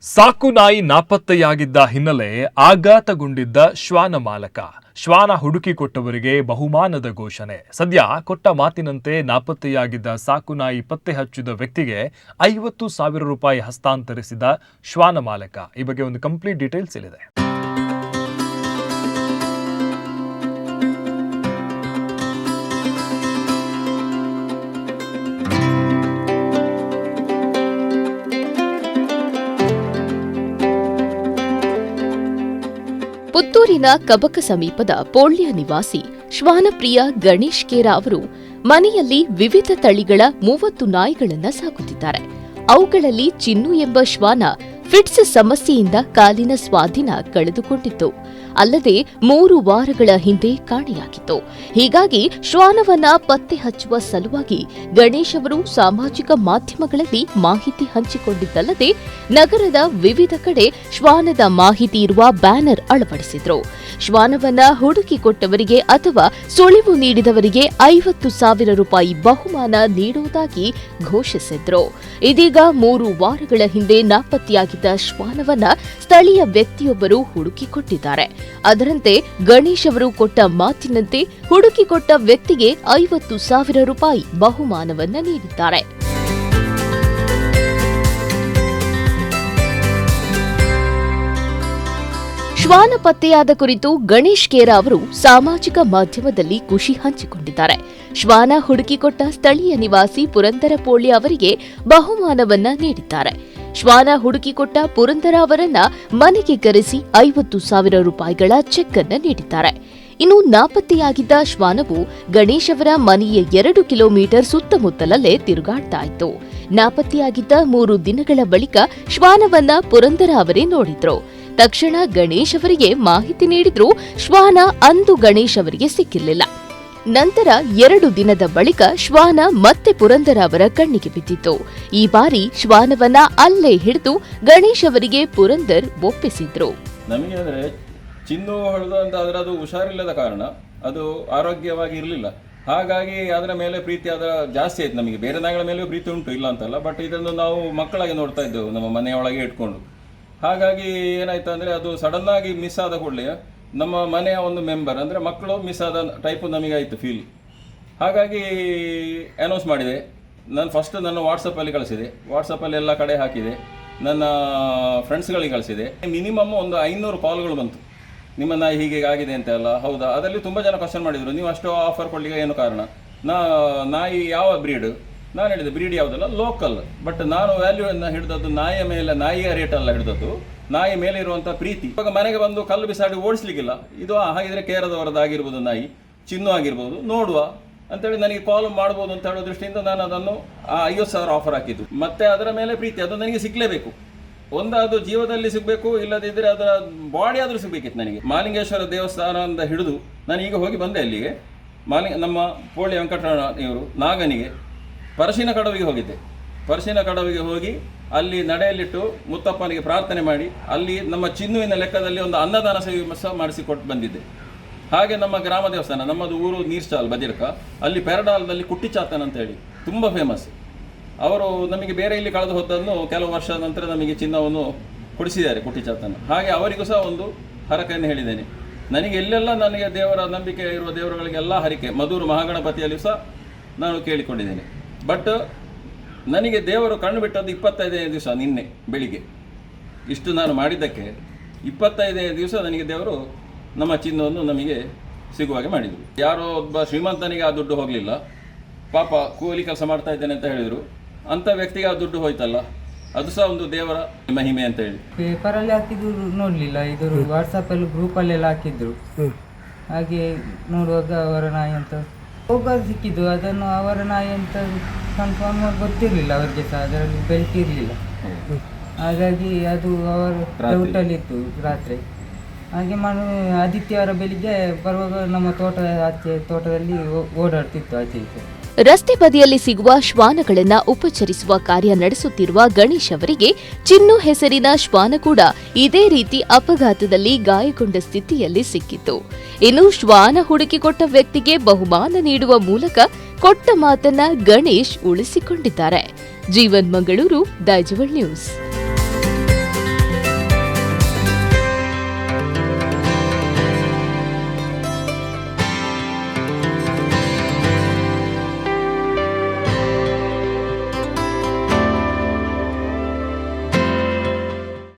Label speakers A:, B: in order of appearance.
A: ಸಾಕು ನಾಯಿ ನಾಪತ್ತೆಯಾಗಿದ್ದ ಹಿನ್ನೆಲೆ ಆಘಾತಗೊಂಡಿದ್ದ ಶ್ವಾನ ಮಾಲಕ. ಶ್ವಾನ ಹುಡುಕಿಕೊಟ್ಟವರಿಗೆ ಬಹುಮಾನದ ಘೋಷಣೆ. ಸದ್ಯ ಕೊಟ್ಟ ಮಾತಿನಂತೆ ನಾಪತ್ತೆಯಾಗಿದ್ದ ಸಾಕು ನಾಯಿ ಪತ್ತೆ ಹಚ್ಚಿದ ವ್ಯಕ್ತಿಗೆ 50,000 ರೂಪಾಯಿ ಹಸ್ತಾಂತರಿಸಿದ ಶ್ವಾನ ಮಾಲಕ. ಈ ಬಗ್ಗೆ ಒಂದು ಕಂಪ್ಲೀಟ್ ಡೀಟೇಲ್ಸ್ ಇಲ್ಲಿದೆ.
B: ಪುತ್ತೂರಿನ ಕಬಕ ಸಮೀಪದ ಪೋಳ್ಯ ನಿವಾಸಿ ಶ್ವಾನಪ್ರಿಯ ಗಣೇಶ್ ಕೇರ ಅವರು ಮನೆಯಲ್ಲಿ ವಿವಿಧ ತಳಿಗಳ 30 ನಾಯಿಗಳನ್ನು ಸಾಕುತ್ತಿದ್ದಾರೆ. ಅವುಗಳಲ್ಲಿ ಚಿನ್ನು ಎಂಬ ಶ್ವಾನ ಫಿಟ್ಸ್ ಸಮಸ್ಯೆಯಿಂದ ಕಾಲಿನ ಸ್ವಾಧೀನ ಕಳೆದುಕೊಂಡಿತ್ತು. ಅಲ್ಲದೆ 3 ವಾರಗಳ ಹಿಂದೆ ಕಾಣೆಯಾಗಿತ್ತು. ಹೀಗಾಗಿ ಶ್ವಾನವನ್ನ ಪತ್ತೆ ಹಚ್ಚುವ ಸಲುವಾಗಿ ಗಣೇಶ್ ಅವರು ಸಾಮಾಜಿಕ ಮಾಧ್ಯಮಗಳಲ್ಲಿ ಮಾಹಿತಿ ಹಂಚಿಕೊಂಡಿದ್ದಲ್ಲದೆ ನಗರದ ವಿವಿಧ ಕಡೆ ಶ್ವಾನದ ಮಾಹಿತಿ ಇರುವ ಬ್ಯಾನರ್ ಅಳವಡಿಸಿದ್ರು. ಶ್ವಾನವನ್ನ ಹುಡುಕಿಕೊಟ್ಟವರಿಗೆ ಅಥವಾ ಸುಳಿವು ನೀಡಿದವರಿಗೆ 50,000 ರೂಪಾಯಿ ಬಹುಮಾನ ನೀಡುವುದಾಗಿ ಘೋಷಿಸಿದ್ರು. ಇದೀಗ 3 ವಾರಗಳ ಹಿಂದೆ ನಾಪತ್ತೆಯಾಗಿದ್ದ ಶ್ವಾನವನ್ನ ಸ್ಥಳೀಯ ವ್ಯಕ್ತಿಯೊಬ್ಬರು ಹುಡುಕಿಕೊಟ್ಟಿದ್ದಾರೆ. ಅದರಂತೆ ಗಣೇಶ್ ಅವರು ಕೊಟ್ಟ ಮಾತಿನಂತೆ ಹುಡುಕಿಕೊಟ್ಟ ವ್ಯಕ್ತಿಗೆ 50,000 ರೂಪಾಯಿ ಬಹುಮಾನವನ್ನ ನೀಡಿದ್ದಾರೆ. ಶ್ವಾನ ಪತ್ತೆಯಾದ ಕುರಿತು ಗಣೇಶ್ ಕೇರ ಅವರು ಸಾಮಾಜಿಕ ಮಾಧ್ಯಮದಲ್ಲಿ ಖುಷಿ ಹಂಚಿಕೊಂಡಿದ್ದಾರೆ. ಶ್ವಾನ ಹುಡುಕಿಕೊಟ್ಟ ಸ್ಥಳೀಯ ನಿವಾಸಿ ಪುರಂದರ ಪೋಳ್ಯ ಅವರಿಗೆ ಬಹುಮಾನವನ್ನ ನೀಡಿದ್ದಾರೆ. ಶ್ವಾನ ಹುಡುಕಿಕೊಟ್ಟ ಪುರಂದರ ಅವರನ್ನ ಮನೆಗೆ ಕರೆಸಿ 50,000 ರೂಪಾಯಿಗಳ ಚೆಕ್ ಅನ್ನು ನೀಡಿದ್ದಾರೆ. ಇನ್ನು ನಾಪತ್ತೆಯಾಗಿದ್ದ ಶ್ವಾನವು ಗಣೇಶ್ ಅವರ ಮನೆಯ 2 ಕಿಲೋಮೀಟರ್ ಸುತ್ತಮುತ್ತಲಲ್ಲೇ ತಿರುಗಾಡ್ತಾ ಇತ್ತು. ನಾಪತ್ತೆಯಾಗಿದ್ದ 3 ದಿನಗಳ ಬಳಿಕ ಶ್ವಾನವನ್ನ ಪುರಂದರ ಅವರೇ ನೋಡಿದ್ರು. ತಕ್ಷಣ ಗಣೇಶ್ ಅವರಿಗೆ ಮಾಹಿತಿ ನೀಡಿದ್ರು. ಶ್ವಾನ ಅಂದು ಗಣೇಶ್ ಅವರಿಗೆ ಸಿಕ್ಕಿರಲಿಲ್ಲ. ನಂತರ 2 ದಿನದ ಬಳಿಕ ಶ್ವಾನ ಮತ್ತೆ ಪುರಂದರ ಅವರ ಕಣ್ಣಿಗೆ ಬಿದ್ದಿತ್ತು. ಈ ಬಾರಿ ಶ್ವಾನವನ್ನ ಅಲ್ಲೇ ಹಿಡಿದು ಗಣೇಶ್ ಅವರಿಗೆ ಪುರಂದರ್ ಒಪ್ಪಿಸಿದ್ರು.
C: ನಮಗೆ ಅಂದ್ರೆ ಚಿನ್ನು ಹೊಡೆದು ಅಂತ ಆದರೆ ಅದು ಹುಷಾರಿಲ್ಲದ ಕಾರಣ ಅದು ಆರೋಗ್ಯವಾಗಿ ಇರಲಿಲ್ಲ. ಹಾಗಾಗಿ ಅದರ ಮೇಲೆ ಪ್ರೀತಿ ಅದರ ಜಾಸ್ತಿ ಆಯ್ತು. ನಮಗೆ ಬೇರೆ ನಾಯಿಗಳ ಮೇಲೂ ಪ್ರೀತಿ ಉಂಟು, ಇಲ್ಲ ಅಂತಲ್ಲ. ಬಟ್ ಇದನ್ನು ನಾವು ಮಕ್ಕಳಾಗಿ ನೋಡ್ತಾ ಇದ್ದೆವು ನಮ್ಮ ಮನೆಯೊಳಗೆ ಇಟ್ಕೊಂಡು. ಹಾಗಾಗಿ ಏನಾಯ್ತು ಅಂದರೆ ಅದು ಸಡನ್ ಆಗಿ ಮಿಸ್ ಆದ ಕೂಡಲೇ ನಮ್ಮ ಮನೆಯ ಒಂದು ಮೆಂಬರ್ ಅಂದರೆ ಮಕ್ಕಳು ಮಿಸ್ ಆದ ಟೈಪು ನಮಗೆ ಆಯಿತು ಫೀಲ್. ಹಾಗಾಗಿ ಅನೌನ್ಸ್ ಮಾಡಿದೆ. ನಾನು ಫಸ್ಟ್ ನನ್ನ ವಾಟ್ಸಪ್ಪಲ್ಲಿ ಕಳಿಸಿದೆ. ವಾಟ್ಸಪ್ಪಲ್ಲಿ ಎಲ್ಲ ಕಡೆ ಹಾಕಿದೆ. ನನ್ನ ಫ್ರೆಂಡ್ಸ್ಗಳಿಗೆ ಕಳಿಸಿದೆ. ಮಿನಿಮಮ್ ಒಂದು 500 ಕಾಲ್ಗಳು ಬಂತು. ನಿಮ್ಮ ನಾಯಿ ಹೀಗೆ ಆಗಿದೆ ಅಂತ ಅಲ್ಲ, ಹೌದಾ? ಅದರಲ್ಲಿ ತುಂಬ ಜನ ಕ್ವಶನ್ ಮಾಡಿದರು, ನೀವು ಅಷ್ಟು ಆಫರ್ ಕೊಡಲಿಕ್ಕೆ ಏನು ಕಾರಣ? ನಾಯಿ ಯಾವ ಬ್ರೀಡ್? ನಾನು ಹೇಳಿದೆ ಬ್ರೀಡ್ ಯಾವುದಲ್ಲ, ಲೋಕಲ್. ಬಟ್ ನಾನು ವ್ಯಾಲ್ಯೂವನ್ನು ಹಿಡಿದದ್ದು ನಾಯಿಯ ಮೇಲೆ, ನಾಯಿಯ ರೇಟ್ ಅಲ್ಲ ಹಿಡಿದದ್ದು, ನಾಯಿ ಮೇಲೆ ಇರುವಂಥ ಪ್ರೀತಿ. ಇವಾಗ ಮನೆಗೆ ಬಂದು ಕಲ್ಲು ಬಿಸಾಡಿ ಓಡಿಸ್ಲಿಕ್ಕಿಲ್ಲ. ಇದು ಹಾಗಿದ್ರೆ ಕೇರದವರದ್ದಾಗಿರ್ಬೋದು, ನಾಯಿ ಚಿನ್ನು ಆಗಿರ್ಬೋದು, ನೋಡುವ ಅಂತೇಳಿ ನನಗೆ ಕಾಲ್ ಮಾಡ್ಬೋದು ಅಂತ ಹೇಳೋ ದೃಷ್ಟಿಯಿಂದ ನಾನು ಅದನ್ನು 50,000 ಆಫರ್ ಹಾಕಿದ್ದು. ಮತ್ತೆ ಅದರ ಮೇಲೆ ಪ್ರೀತಿ, ಅದು ನನಗೆ ಸಿಗಲೇಬೇಕು. ಅದು ಜೀವದಲ್ಲಿ ಸಿಗಬೇಕು, ಇಲ್ಲದಿದ್ದರೆ ಅದರ ಬಾಡಿ ಆದರೂ ಸಿಗಬೇಕಿತ್ತು ನನಗೆ. ಮಾಲಿಂಗೇಶ್ವರ ದೇವಸ್ಥಾನ ಅಂತ ಹಿಡಿದು ನಾನು ಈಗ ಹೋಗಿ ಬಂದೆ ಅಲ್ಲಿಗೆ. ನಮ್ಮ ಪೋಳ್ಯ ವೆಂಕಟರಮಣ ಇವರು ನಾಗನಿಗೆ ಪರಶಿನ ಕಡವಿಗೆ ಹೋಗಿದ್ದೆ. ಪರಶಿನ ಕಡವಿಗೆ ಹೋಗಿ ಅಲ್ಲಿ ನಡೆಯಲ್ಲಿಟ್ಟು ಮುತ್ತಪ್ಪನಿಗೆ ಪ್ರಾರ್ಥನೆ ಮಾಡಿ ಅಲ್ಲಿ ನಮ್ಮ ಚಿನ್ನುವಿನ ಲೆಕ್ಕದಲ್ಲಿ ಒಂದು ಅನ್ನದಾನ ಸೇವೆ ಸಹ ಮಾಡಿಸಿಕೊಟ್ಟು ಬಂದಿದ್ದೆ. ಹಾಗೆ ನಮ್ಮ ಗ್ರಾಮ ದೇವಸ್ಥಾನ, ನಮ್ಮದು ಊರು ನೀರ್ಚಾಲ್ ಬದಿರ್ಕ, ಅಲ್ಲಿ ಪೆರಡಾಲದಲ್ಲಿ ಕುಟ್ಟಿಚಾತನ್ ಅಂತ ಹೇಳಿ ತುಂಬ ಫೇಮಸ್. ಅವರು ನಮಗೆ ಬೇರೆ ಇಲ್ಲಿ ಕಳೆದು ಹೋದನ್ನು ಕೆಲವು ವರ್ಷದ ನಂತರ ನಮಗೆ ಚಿನ್ನವನ್ನು ಕೊಡಿಸಿದ್ದಾರೆ ಕುಟ್ಟಿಚಾತನ್. ಹಾಗೆ ಅವರಿಗೂ ಸಹ ಒಂದು ಹರಕೆಯನ್ನು ಹೇಳಿದ್ದೇನೆ. ನನಗೆ ಎಲ್ಲೆಲ್ಲ ನನಗೆ ದೇವರ ನಂಬಿಕೆ ಇರುವ ದೇವರುಗಳಿಗೆಲ್ಲ ಹರಿಕೆ ಮಧುರು ಮಹಾಗಣಪತಿಯಲ್ಲಿಯೂ ಸಹ ನಾನು ಕೇಳಿಕೊಂಡಿದ್ದೇನೆ. ಬಟ್ ನನಗೆ ದೇವರು ಕಣ್ಣು ಬಿಟ್ಟದ್ದು 25ನೇ ದಿವಸ, ನಿನ್ನೆ ಬೆಳಿಗ್ಗೆ. ಇಷ್ಟು ನಾನು ಮಾಡಿದ್ದಕ್ಕೆ 25ನೇ ದಿವಸ ನನಗೆ ದೇವರು ನಮ್ಮ ಚಿನ್ನವನ್ನು ನಮಗೆ ಸಿಗುವಾಗೆ ಮಾಡಿದರು. ಯಾರೋ ಒಬ್ಬ ಶ್ರೀಮಂತನಿಗೆ ಆ ದುಡ್ಡು ಹೋಗಲಿಲ್ಲ, ಪಾಪ ಕೂಲಿ ಕೆಲಸ ಮಾಡ್ತಾ ಇದ್ದೇನೆ ಅಂತ ಹೇಳಿದರು. ಅಂಥ ವ್ಯಕ್ತಿಗೆ ಆ ದುಡ್ಡು ಹೋಯ್ತಲ್ಲ, ಅದು ಸಹ ಒಂದು ದೇವರ ಮಹಿಮೆ ಅಂತ ಹೇಳಿ.
D: ಪೇಪರಲ್ಲಿ ಹಾಕಿದ್ರು ನೋಡಲಿಲ್ಲ, ಇದು ವಾಟ್ಸಪ್ಪಲ್ಲಿ ಗ್ರೂಪಲ್ಲೆಲ್ಲ ಹಾಕಿದ್ರು. ಹಾಗೆ ನೋಡುವಾಗ ಅವರ ನಾಯಿ ಅಂತ ಹೋಗೋದು ಸಿಕ್ಕಿದ್ದು. ಅದನ್ನು ಅವರ ನಾಯಿ ಅಂತ ಕನ್ಫರ್ಮ್ ಗೊತ್ತಿರಲಿಲ್ಲ ಅವರಿಗೆ ಸಹ, ಅದರಲ್ಲಿ ಬೆಲ್ಟ್ ಇರಲಿಲ್ಲ. ಹಾಗಾಗಿ ಅದು ಅವರ ಡೌಟಲ್ಲಿತ್ತು ರಾತ್ರಿ. ಹಾಗೆ ಆದಿತ್ಯವಾರ ಬೆಳಿಗ್ಗೆ ಬರುವಾಗ ನಮ್ಮ ತೋಟದಲ್ಲಿ ಓಡಾಡ್ತಿತ್ತು ಆಚೆ ಈಚೆ.
B: ರಸ್ತೆ ಬದಿಯಲ್ಲಿ ಸಿಗುವ ಶ್ವಾನಗಳನ್ನ ಉಪಚರಿಸುವ ಕಾರ್ಯ ನಡೆಸುತ್ತಿರುವ ಗಣೇಶ್ ಅವರಿಗೆ ಚಿನ್ನು ಹೆಸರಿನ ಶ್ವಾನ ಕೂಡ ಇದೇ ರೀತಿ ಅಪಘಾತದಲ್ಲಿ ಗಾಯಗೊಂಡ ಸ್ಥಿತಿಯಲ್ಲಿ ಸಿಕ್ಕಿತ್ತು. ಇನ್ನು ಶ್ವಾನ ಹುಡುಕಿಕೊಟ್ಟ ವ್ಯಕ್ತಿಗೆ ಬಹುಮಾನ ನೀಡುವ ಮೂಲಕ ಕೊಟ್ಟ ಮಾತನ್ನ ಗಣೇಶ್ ಉಳಿಸಿಕೊಂಡಿದ್ದಾರೆ. ಜೀವನ್ ಮಂಗಳೂರು, ದೈಜವಳ್ ನ್ಯೂಸ್.